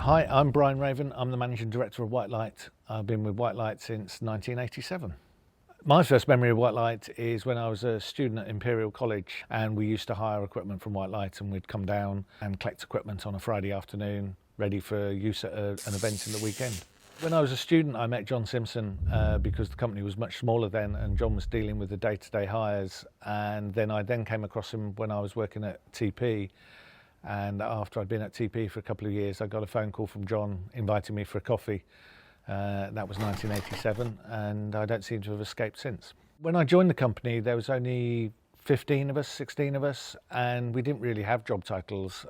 Hi, I'm Bryan Raven. I'm the Managing Director of White Light. I've been with White Light since 1987. My first memory of White Light is when I was a student at Imperial College, and we used to hire equipment from White Light, and we'd come down and collect equipment on a Friday afternoon ready for use at an event in the weekend. When I was a student, I met John Simpson because the company was much smaller then, and John was dealing with the day-to-day hires. And then I came across him when I was working at TP. And after I'd been at TP for a couple of years, I got a phone call from John inviting me for a coffee. That was 1987, and I don't seem to have escaped since. When I joined the company, there was only 15 of us, 16 of us, and we didn't really have job titles.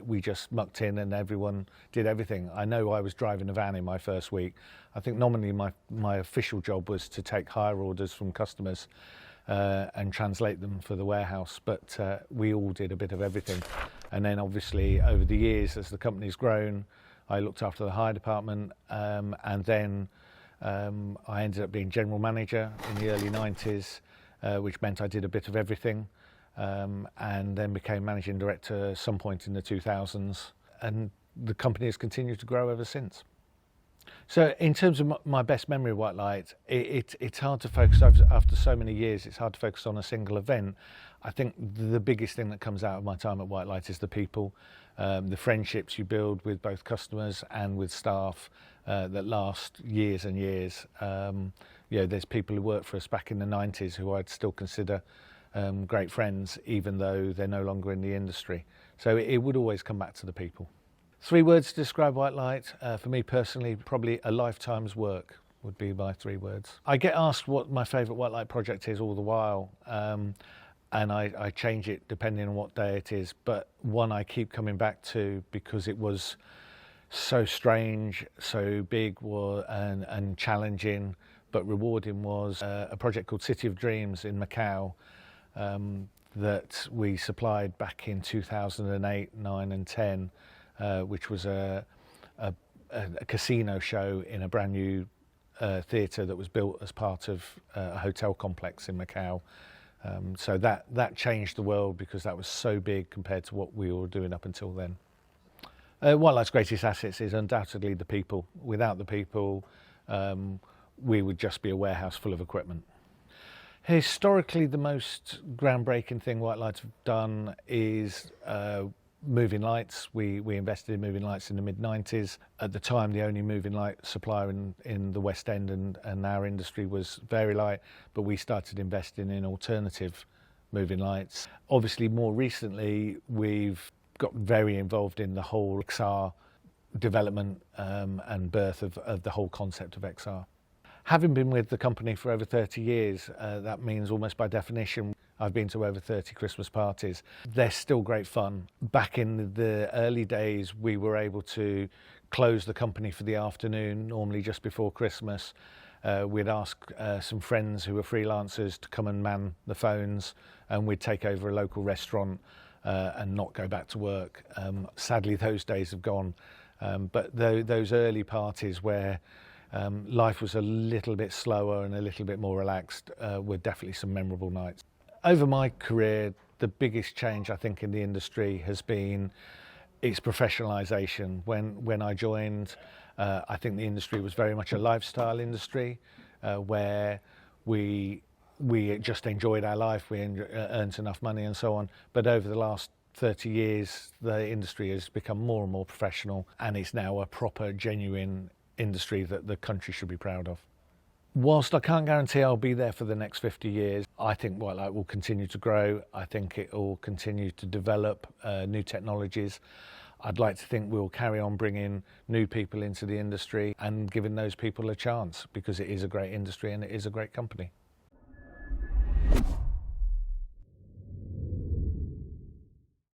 We just mucked in and everyone did everything. I know I was driving a van in my first week. I think nominally my official job was to take hire orders from customers and translate them for the warehouse, but we all did a bit of everything. And then obviously over the years, as the company's grown, I looked after the hire department, and then I ended up being general manager in the early 90s, which meant I did a bit of everything, and then became managing director at some point in the 2000s, and the company has continued to grow ever since. So in terms of my best memory of White Light, it's hard to focus, after so many years, it's hard to focus on a single event. I think the biggest thing that comes out of my time at White Light is the people, the friendships you build with both customers and with staff that last years and years. There's people who worked for us back in the 90s who I'd still consider great friends, even though they're no longer in the industry. So it would always come back to the people. 3 words to describe White Light. For me personally, probably a lifetime's work would be my 3 words. I get asked what my favourite White Light project is all the while, and I change it depending on what day it is, but one I keep coming back to because it was so strange, so big and challenging, but rewarding, was a project called City of Dreams in Macau that we supplied back in 2008, 9 and 10. Which was a casino show in a brand new theatre that was built as part of a hotel complex in Macau. So that changed the world because that was so big compared to what we were doing up until then. White Light's greatest assets is undoubtedly the people. Without the people, we would just be a warehouse full of equipment. Historically, the most groundbreaking thing White Light have done is moving lights. We invested in moving lights in the mid-90s. At the time, the only moving light supplier in the West End and our industry was Very Light, but we started investing in alternative moving lights. Obviously, more recently, we've got very involved in the whole XR development and birth of the whole concept of XR. Having been with the company for over 30 years, that means almost by definition, I've been to over 30 Christmas parties. They're still great fun. Back in the early days, we were able to close the company for the afternoon, normally just before Christmas. We'd ask some friends who were freelancers to come and man the phones, and we'd take over a local restaurant and not go back to work. Sadly, those days have gone. But those early parties where life was a little bit slower and a little bit more relaxed were definitely some memorable nights. Over my career, the biggest change I think in the industry has been its professionalisation. When I joined, I think the industry was very much a lifestyle industry where we just enjoyed our life, we earned enough money and so on. But over the last 30 years, the industry has become more and more professional, and it's now a proper, genuine industry that the country should be proud of. Whilst I can't guarantee I'll be there for the next 50 years, I think White Light will continue to grow. I think it will continue to develop new technologies. I'd like to think we'll carry on bringing new people into the industry and giving those people a chance, because it is a great industry and it is a great company.